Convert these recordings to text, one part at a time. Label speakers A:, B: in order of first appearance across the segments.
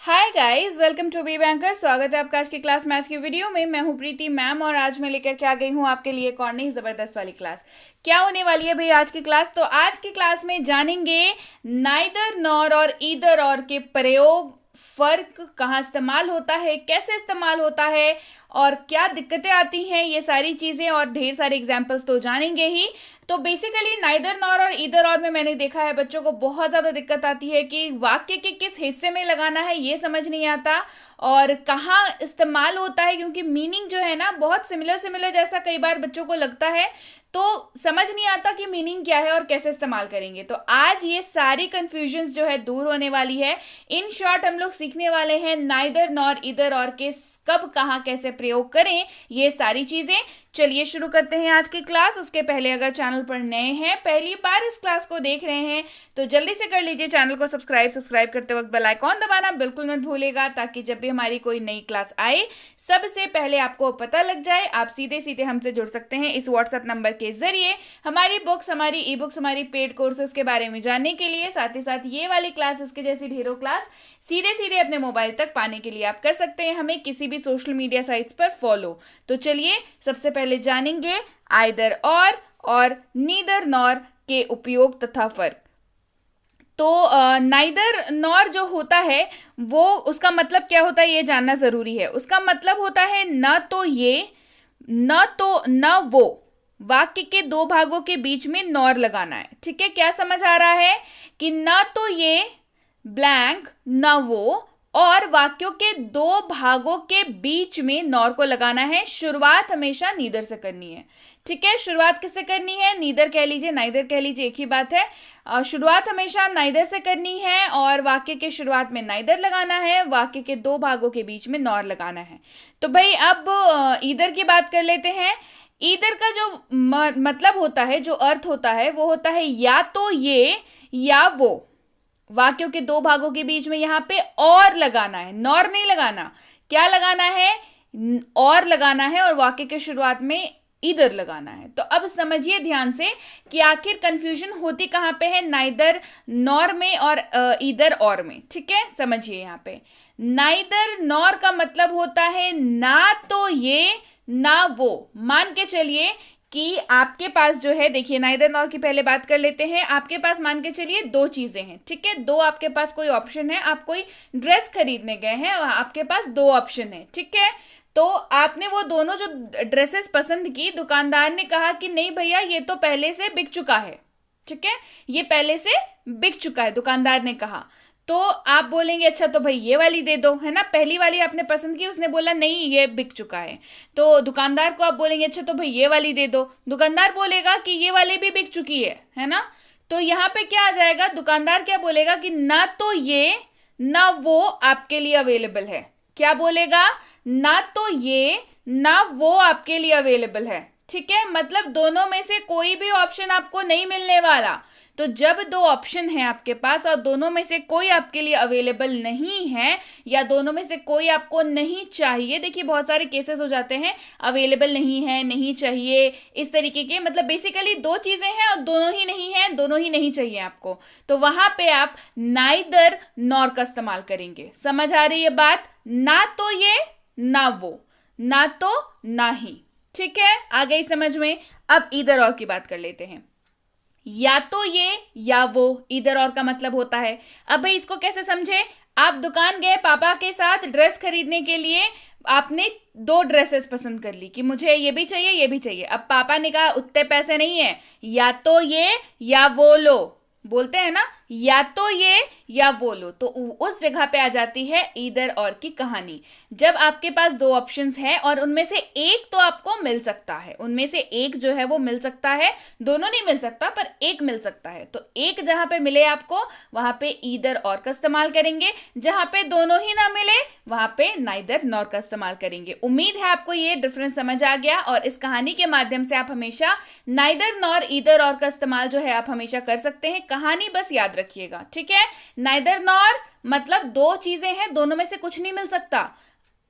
A: Hi guys, welcome to B banker. स्वागत है आपका आज की क्लास मैच की वीडियो में। मैं हूं प्रीति मैम और आज मैं लेकर के आ गई हूं आपके लिए एक और नई जबरदस्त वाली क्लास। क्या होने वाली है भाई आज की क्लास? तो आज की क्लास में जानेंगे नाइदर नॉर और ईदर और के प्रयोग, फर्क, कहाँ इस्तेमाल होता है, कैसे इस्तेमाल होता है और क्या दिक्कतें आती हैं, ये सारी चीज़ें और ढेर सारे एग्जाम्पल्स तो जानेंगे ही। तो बेसिकली नाइदर नॉर और ईदर और में मैंने देखा है बच्चों को बहुत ज़्यादा दिक्कत आती है कि वाक्य के किस हिस्से में लगाना है ये समझ नहीं आता और कहाँ इस्तेमाल होता है, क्योंकि मीनिंग जो है ना बहुत सिमिलर सिमिलर जैसा कई बार बच्चों को लगता है, तो समझ नहीं आता कि मीनिंग क्या है और कैसे इस्तेमाल करेंगे। तो आज ये सारी कंफ्यूजन्स जो है दूर होने वाली है। इन शॉर्ट हम लोग सीखने वाले हैं नाइदर नॉर ईदर और के कब कहाँ कैसे प्रयोग करें, ये सारी चीजें। चलिए शुरू करते हैं आज की क्लास। उसके पहले अगर चैनल पर नए हैं, पहली बार इस क्लास को देख रहे हैं, तो जल्दी से कर लीजिए चैनल को सब्सक्राइब करते वक्त बेल आइकॉन दबाना बिल्कुल मत भूलेगा, ताकि जब भी हमारी कोई नई क्लास आए सबसे पहले आपको पता लग जाए। आप सीधे सीधे हमसे जुड़ सकते हैं इस व्हाट्सएप नंबर के जरिए हमारी बुक्स, हमारी ई बुक्स, हमारी पेड कोर्सेज के बारे में जानने के लिए। साथ ही साथ ये वाली क्लासेस के जैसी ढेरों क्लास सीधे सीधे अपने मोबाइल तक पाने के लिए आप कर सकते हैं हमें किसी भी सोशल मीडिया साइट्स पर फॉलो। तो चलिए सबसे पहले जानेंगे आइदर और नीदर नॉर के उपयोग तथा फर्क। तो नाइदर नॉर जो होता है वो उसका मतलब क्या होता है ये जानना जरूरी है। उसका मतलब होता है न तो ये न तो न वो, वाक्य के दो भागों के बीच में नॉर लगाना है। ठीक है, क्या समझ आ रहा है कि न तो ये ब्लैंक न वो, और वाक्यों के दो भागों के बीच में नॉर को लगाना है। शुरुआत हमेशा नीदर से करनी है। ठीक है, शुरुआत किससे करनी है? नीदर कह लीजिए, नाइदर कह लीजिए, एक ही बात है। शुरुआत हमेशा नाइदर से करनी है और वाक्य के शुरुआत में नाइदर लगाना है, वाक्य के दो भागों के बीच में नॉर लगाना है। तो भाई अब ईदर की बात कर लेते हैं। ईदर का जो मतलब होता है, जो अर्थ होता है, वो होता है या तो ये या वो। वाक्यों के दो भागों के बीच में यहां पे और लगाना है, नॉर नहीं लगाना। क्या लगाना है? और लगाना है, और वाक्य के शुरुआत में ईदर लगाना है। तो अब समझिए ध्यान से कि आखिर कंफ्यूजन होती कहां पे है, नाइदर नॉर में और ईदर और में। ठीक है, समझिए यहां पे नाइदर नॉर का मतलब होता है ना तो ये ना वो। मान के चलिए कि आपके पास जो है, देखिए नाइदर नॉर की पहले बात कर लेते हैं। आपके पास मान के चलिए दो चीजें हैं। ठीक है, दो आपके पास कोई ऑप्शन है, आप कोई ड्रेस खरीदने गए हैं, आपके पास दो ऑप्शन है। ठीक है, तो आपने वो दोनों जो ड्रेसेस पसंद की, दुकानदार ने कहा कि नहीं भैया ये तो पहले से बिक चुका है। ठीक है, ये पहले से बिक चुका है, दुकानदार ने कहा। तो आप बोलेंगे अच्छा तो भाई ये वाली दे दो, है ना। पहली वाली आपने पसंद की, उसने बोला नहीं ये बिक चुका है, तो दुकानदार को आप बोलेंगे अच्छा तो भाई ये वाली दे दो। दुकानदार बोलेगा कि ये वाली भी बिक चुकी है ना। तो यहाँ पे क्या आ जाएगा, दुकानदार क्या बोलेगा कि ना तो ये ना वो आपके लिए अवेलेबल है। क्या बोलेगा? ना तो ये ना वो आपके लिए अवेलेबल है। ठीक है, मतलब दोनों में से कोई भी ऑप्शन आपको नहीं मिलने वाला। तो जब दो ऑप्शन है आपके पास और दोनों में से कोई आपके लिए अवेलेबल नहीं है, या दोनों में से कोई आपको नहीं चाहिए, देखिए बहुत सारे केसेस हो जाते हैं, अवेलेबल नहीं है, नहीं चाहिए, इस तरीके के, मतलब बेसिकली दो चीजें हैं और दोनों ही नहीं है, दोनों ही नहीं चाहिए आपको, तो वहां पे आप नाइदर नॉर का इस्तेमाल करेंगे। समझ आ रही है बात? ना तो ये ना वो, ना तो ना ही। ठीक है, आ गई समझ में। अब ईदर और की बात कर लेते हैं। या तो ये या वो, ईदर और का मतलब होता है। अब भाई इसको कैसे समझे? आप दुकान गए पापा के साथ ड्रेस खरीदने के लिए, आपने दो ड्रेसेस पसंद कर ली कि मुझे ये भी चाहिए ये भी चाहिए। अब पापा ने कहा उतने पैसे नहीं है, या तो ये या वो लो, बोलते हैं ना, या तो ये या वो लो। तो उस जगह पे आ जाती है ईदर और की कहानी। जब आपके पास दो ऑप्शंस हैं और उनमें से एक तो आपको मिल सकता है, उनमें से एक जो है वो मिल सकता है, दोनों नहीं मिल सकता पर एक मिल सकता है। तो एक जहां पे मिले आपको, वहां पे ईदर और का इस्तेमाल करेंगे। जहां पे दोनों ही ना मिले, वहां पे नाइदर नॉर का इस्तेमाल करेंगे। उम्मीद है आपको ये डिफरेंस समझ आ गया, और इस कहानी के माध्यम से आप हमेशा नाइदर नॉर ईदर और का इस्तेमाल जो है आप हमेशा कर सकते हैं। कहानी बस याद रखिएगा। ठीक है, नाइदर नॉर मतलब दो चीजें हैं, दोनों में से कुछ नहीं मिल सकता।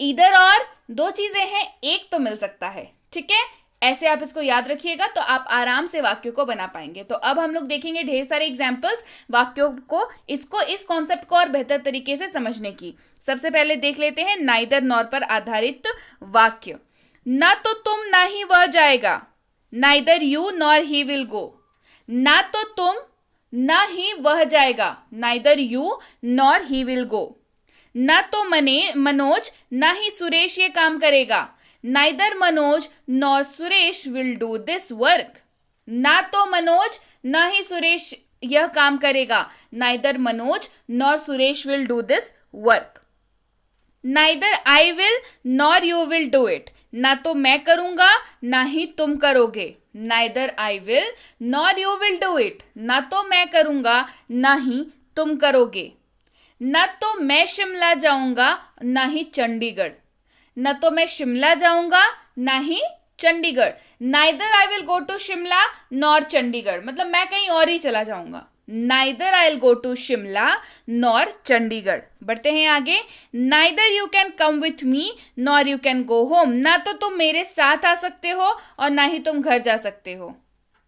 A: ईदर और दो चीजें हैं, एक तो मिल सकता है। ठीक है, ऐसे आप इसको याद रखिएगा तो आप आराम से वाक्यों को बना पाएंगे। तो अब हम लोग देखेंगे ढेर सारे एग्जाम्पल्स वाक्यों को, इसको इस कॉन्सेप्ट को और बेहतर तरीके से समझने की। सबसे पहले देख लेते हैं नाइदर नॉर पर आधारित वाक्य। ना तो तुम ना ही वह जाएगा, neither you nor he will go. ना तो तुम ना ही वह जाएगा, neither you nor he will go. ना तो मनोज ना ही सुरेश ये काम करेगा, neither Manoj nor Suresh will do this work. ना तो मनोज ना ही सुरेश यह काम करेगा, neither Manoj nor Suresh will do this work. Neither I will nor you will do it, ना तो मैं करूंगा ना ही तुम करोगे। Neither I will nor you will do it, ना तो मैं करूंगा ना ही तुम करोगे। ना तो मैं शिमला जाऊंगा ना ही चंडीगढ़, ना तो मैं शिमला जाऊंगा ना ही Chandigarh. Neither I will go to Shimla nor Chandigarh, मतलब मैं कहीं और ही चला जाऊंगा। Neither I will go to Shimla nor Chandigarh. बढ़ते हैं आगे। Neither you can come with me nor you can go home, ना तो तुम मेरे साथ आ सकते हो और ना ही तुम घर जा सकते हो,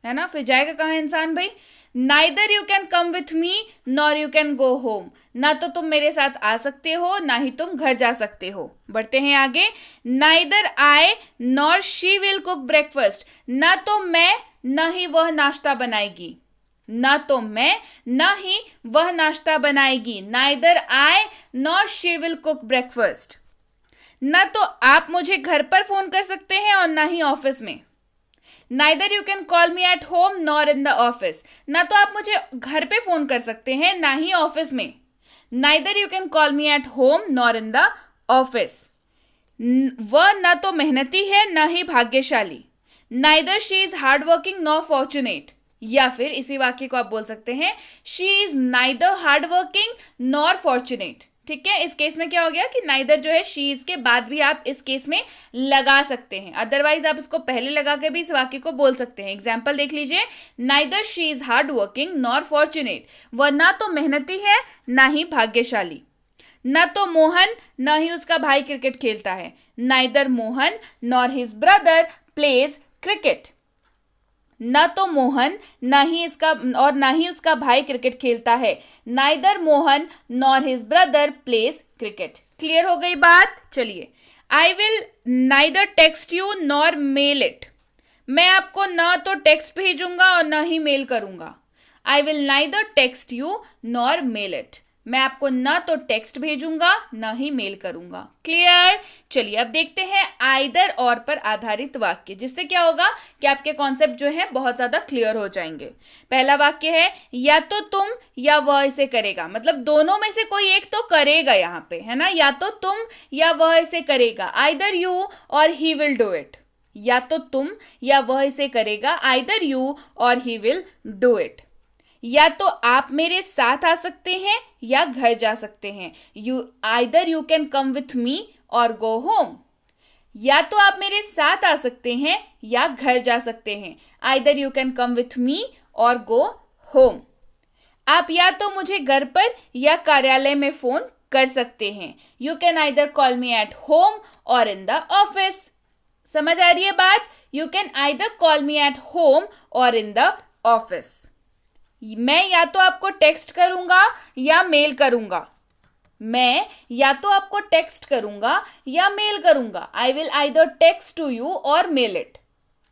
A: है ना। फिर जाएगा कहाँ इंसान भाई। Neither you can come with me nor you can go home, ना तो तुम मेरे साथ आ सकते हो ना ही तुम घर जा सकते हो। बढ़ते हैं आगे। Neither I nor she will cook breakfast, ना तो मैं ना ही वह नाश्ता बनाएगी, ना तो मैं ना ही वह नाश्ता बनाएगी। Neither I nor she will cook breakfast. ना तो आप मुझे घर पर फोन कर सकते हैं और ना ही ऑफिस में। Neither you can call me at home nor in the office, ना तो आप मुझे घर पे फोन कर सकते हैं ना ही ऑफिस में। Neither you can call me at home nor in the office. वह ना तो मेहनती है ना ही भाग्यशाली, neither she is hard working nor fortunate. या फिर इसी वाक्य को आप बोल सकते हैं she is neither hard working nor fortunate. ठीक है, इस केस में क्या हो गया कि नाइदर जो है शी इज के बाद भी आप इस केस में लगा सकते हैं, अदरवाइज आप इसको पहले लगा के भी इस वाक्य को बोल सकते हैं। एग्जाम्पल देख लीजिए। Neither she is hard working nor fortunate, वह ना तो मेहनती है ना ही भाग्यशाली। ना तो मोहन ना ही उसका भाई क्रिकेट खेलता है, neither Mohan nor his brother plays cricket. ना तो मोहन ना ही इसका और ना ही उसका भाई क्रिकेट खेलता है, neither Mohan nor his brother plays cricket. Clear हो गई बात। चलिए। I will neither text you nor mail it, मैं आपको ना तो टेक्स्ट भेजूंगा और ना ही मेल करूंगा। I will neither text you nor mail it, मैं आपको ना तो टेक्स्ट भेजूंगा ना ही मेल करूंगा। क्लियर। चलिए अब देखते हैं आइदर और पर आधारित वाक्य, जिससे क्या होगा कि आपके कॉन्सेप्ट जो है बहुत ज्यादा क्लियर हो जाएंगे। पहला वाक्य है या तो तुम या वह इसे करेगा, मतलब दोनों में से कोई एक तो करेगा यहाँ पे, है ना। या तो तुम या वह इसे करेगा, आइदर यू और ही विल डू इट। या तो तुम या वह इसे करेगा, आइदर यू और ही विल डू इट। या तो आप मेरे साथ आ सकते हैं या घर जा सकते हैं, either you can come with मी और गो होम। या तो आप मेरे साथ आ सकते हैं या घर जा सकते हैं, either you can come with मी और गो होम। आप या तो मुझे घर पर या कार्यालय में फोन कर सकते हैं, you can either call me at home और इन द ऑफिस। समझ आ रही है बात। You can either call me at home और इन द ऑफिस। मैं या तो आपको टेक्स्ट करूंगा या मेल करूंगा, मैं या तो आपको टेक्स्ट करूंगा या मेल करूंगा। I will either text to you or mail it,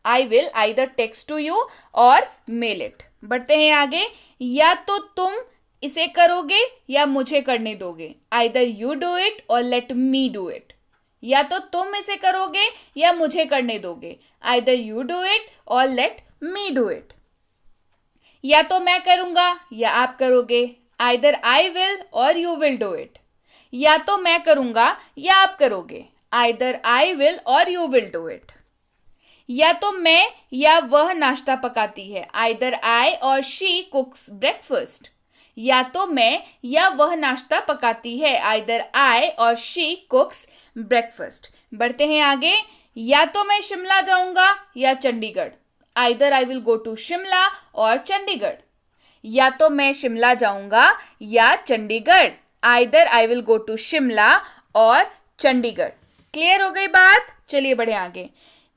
A: I will either text to you or mail it. बढ़ते हैं आगे। या तो तुम इसे करोगे या मुझे करने दोगे, आइदर यू डू इट और लेट मी डू इट। या तो तुम इसे करोगे या मुझे करने दोगे, आइदर यू डू इट और लेट मी डू इट। या तो मैं करूंगा या आप करोगे, आइदर आई विल और यू विल डू इट। या तो मैं करूंगा या आप करोगे, आइदर आई विल और यू विल डू इट। या तो मैं या वह नाश्ता पकाती है, आइदर आई और शी कुक्स ब्रेकफास्ट। या तो मैं या वह नाश्ता पकाती है, आइदर आई और शी कुक्स ब्रेकफास्ट। बढ़ते हैं आगे। या तो मैं शिमला जाऊंगा या Chandigarh, either I will go to Shimla और चंडीगढ़। या तो मैं शिमला जाऊंगा या Chandigarh, either I will go to Shimla और चंडीगढ़। क्लियर हो गई बात। चलिए बढ़े आगे।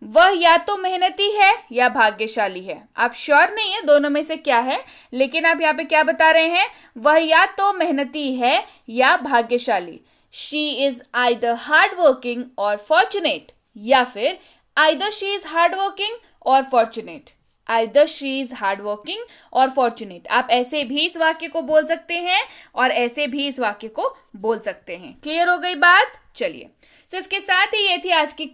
A: वह या तो मेहनती है या भाग्यशाली है। आप श्योर नहीं है दोनों में से क्या है, लेकिन आप यहाँ पे क्या बता रहे हैं, वह या तो मेहनती है या भाग्यशाली। She is either hard working or fortunate, या फिर either she is hard working or fortunate. Either she is hard working or fortunate. आप ऐसे भी इस वाक्य को बोल सकते हैं और ऐसे भी इस वाक्य को बोल सकते हैं। क्लियर हो गई बात? चलिए, तो इसके साथ ही ये थी आज की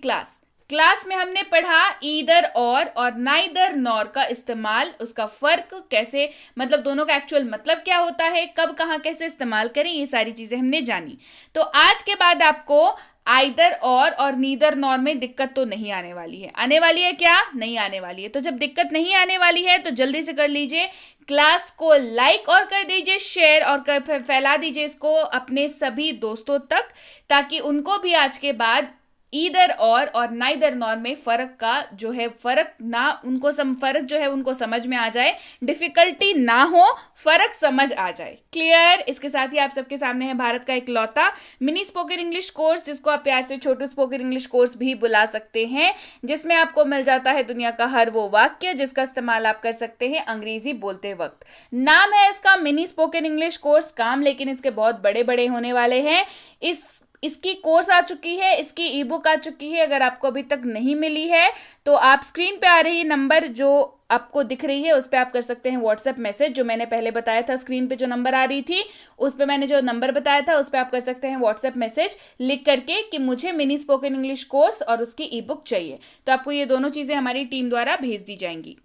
A: क्लास में हमने पढ़ा ईदर और नाइदर नॉर का इस्तेमाल, उसका फर्क कैसे, मतलब दोनों का एक्चुअल मतलब क्या होता है, कब कहाँ कैसे इस्तेमाल करें, ये सारी चीजें हमने जानी। तो आज के बाद आपको आइदर और नीदर नॉर में दिक्कत तो नहीं आने वाली है। आने वाली है क्या? नहीं आने वाली है। तो जब दिक्कत नहीं आने वाली है तो जल्दी से कर लीजिए, क्लास को लाइक और कर दीजिए शेयर, और फैला दीजिए इसको अपने सभी दोस्तों तक, ताकि उनको भी आज के बाद ईदर और नाइदर नॉर में फर्क का जो है फर्क जो है उनको समझ में आ जाए, डिफिकल्टी ना हो, फर्क समझ आ जाए। क्लियर? इसके साथ ही आप सबके सामने है भारत का इकलौता मिनी स्पोकन इंग्लिश कोर्स, जिसको आप प्यार से छोटू स्पोकन इंग्लिश कोर्स भी बुला सकते हैं, जिसमें आपको मिल जाता है दुनिया का हर वो वाक्य जिसका इस्तेमाल आप कर सकते हैं अंग्रेजी बोलते वक्त। नाम है इसका मिनी स्पोकन इंग्लिश कोर्स, काम लेकिन इसके बहुत बड़े बड़े होने वाले हैं। इसकी कोर्स आ चुकी है, इसकी ई बुक आ चुकी है। अगर आपको अभी तक नहीं मिली है तो आप स्क्रीन पे आ रही नंबर जो आपको दिख रही है उस पर आप कर सकते हैं व्हाट्सएप मैसेज, जो मैंने पहले बताया था। स्क्रीन पे जो नंबर आ रही थी उस पर मैंने जो नंबर बताया था उस पर आप कर सकते हैं व्हाट्सएप मैसेज लिख करके कि मुझे मिनी स्पोकन इंग्लिश कोर्स और उसकी ई बुक चाहिए। तो आपको ये दोनों चीजें हमारी टीम द्वारा भेज दी जाएंगी।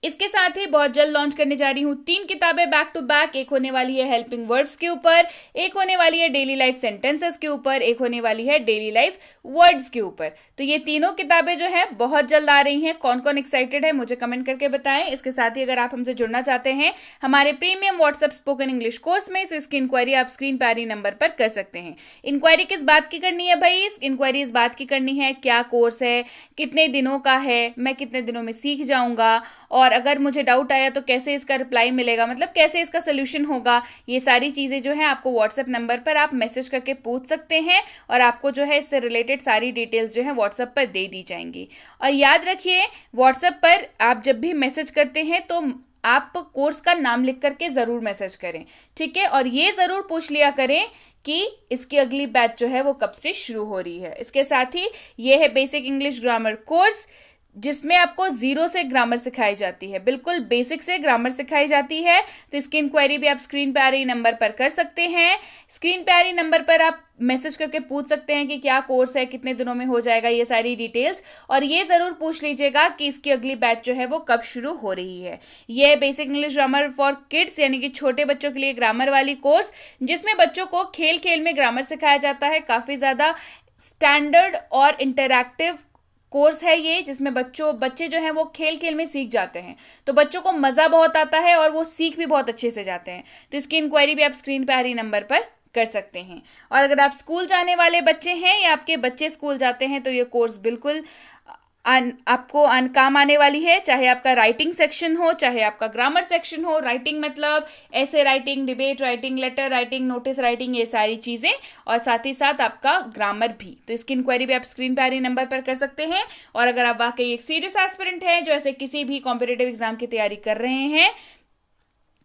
A: इसके साथ ही बहुत जल्द लॉन्च करने जा रही हूँ 3 किताबें बैक टू बैक। एक होने वाली है हेल्पिंग वर्ब्स के ऊपर, एक होने वाली है डेली लाइफ सेंटेंसेस के ऊपर, एक होने वाली है डेली लाइफ वर्ड्स के ऊपर। तो ये तीनों किताबें जो है बहुत जल्द आ रही हैं। कौन कौन एक्साइटेड है मुझे कमेंट करके बताएं। इसके साथ ही अगर आप हमसे जुड़ना चाहते हैं हमारे premium WhatsApp spoken English course में, तो इसकी इंक्वायरी आप स्क्रीन पर आ रही नंबर पर कर सकते हैं। इंक्वायरी किस बात की करनी है भाई? इंक्वायरी इस बात की करनी है क्या कोर्स है, कितने दिनों का है, मैं कितने दिनों में सीख जाऊंगा, और अगर मुझे डाउट आया तो कैसे इसका रिप्लाई मिलेगा, मतलब कैसे इसका सोल्यूशन होगा। ये सारी चीजें जो है आपको व्हाट्सएप नंबर पर आप मैसेज करके पूछ सकते हैं और आपको जो है इससे रिलेटेड सारी डिटेल्स जो है व्हाट्सएप पर दे दी जाएंगी। और याद रखिए व्हाट्सएप पर आप जब भी मैसेज करते हैं तो आप कोर्स का नाम लिख करके जरूर मैसेज करें, ठीक है। और ये जरूर पूछ लिया करें कि इसकी अगली बैच जो है वो कब से शुरू हो रही है। इसके साथ ही ये है बेसिक इंग्लिश ग्रामर कोर्स, जिसमें आपको 0 से ग्रामर सिखाई जाती है, बिल्कुल बेसिक से ग्रामर सिखाई जाती है। तो इसकी इंक्वायरी भी आप स्क्रीन पे आ रही नंबर पर कर सकते हैं। स्क्रीन पे आ रही नंबर पर आप मैसेज करके पूछ सकते हैं कि क्या कोर्स है, कितने दिनों में हो जाएगा, ये सारी डिटेल्स। और ये जरूर पूछ लीजिएगा कि इसकी अगली बैच जो है वो कब शुरू हो रही है। ये है basic English grammar for kids, यानी कि छोटे बच्चों के लिए ग्रामर वाली कोर्स, जिसमें बच्चों को खेल खेल में ग्रामर सिखाया जाता है। काफी ज्यादा स्टैंडर्ड और इंटरैक्टिव कोर्स है ये, जिसमें बच्चे जो हैं वो खेल खेल में सीख जाते हैं, तो बच्चों को मज़ा बहुत आता है और वो सीख भी बहुत अच्छे से जाते हैं। तो इसकी इंक्वायरी भी आप स्क्रीन पे आ रही नंबर पर कर सकते हैं। और अगर आप स्कूल जाने वाले बच्चे हैं या आपके बच्चे स्कूल जाते हैं तो ये कोर्स बिल्कुल आपको काम आने वाली है। चाहे आपका राइटिंग सेक्शन हो, चाहे आपका ग्रामर सेक्शन हो। राइटिंग मतलब ऐसे writing, debate writing, letter writing, notice writing, ये सारी चीज़ें, और साथ ही साथ आपका ग्रामर भी। तो इसकी इंक्वायरी भी आप स्क्रीन पे आ रही नंबर पर कर सकते हैं। और अगर आप वाकई एक सीरियस एस्पिरेंट हैं जो ऐसे किसी भी कॉम्पिटिटिव एग्जाम की तैयारी कर रहे हैं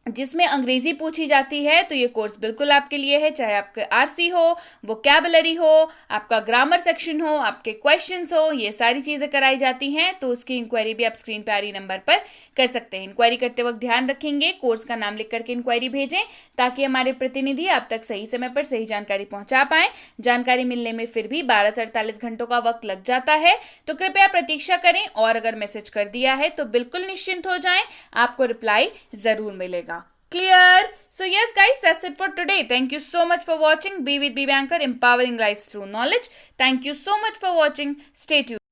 A: जिसमें अंग्रेजी पूछी जाती है, तो ये कोर्स बिल्कुल आपके लिए है। चाहे आपके आरसी हो, वोकैबुलरी हो, आपका ग्रामर सेक्शन हो, आपके क्वेश्चंस हो, ये सारी चीज़ें कराई जाती हैं। तो उसकी इंक्वायरी भी आप स्क्रीन पे आ रही नंबर पर कर सकते हैं। इंक्वायरी करते वक्त ध्यान रखेंगे कोर्स का नाम लिख करके इंक्वायरी भेजें, ताकि हमारे प्रतिनिधि आप तक सही समय पर सही जानकारी पहुंचा पाएं। जानकारी मिलने में फिर भी 12 से 48 घंटों का वक्त लग जाता है, तो कृपया प्रतीक्षा करें। और अगर मैसेज कर दिया है तो बिल्कुल निश्चिंत हो जाएं, आपको रिप्लाई जरूर मिलेगा। Clear? So yes guys, that's it for today. Thank you so much for watching. Be with BB Anchor, empowering lives through knowledge. Thank you so much for watching. Stay tuned.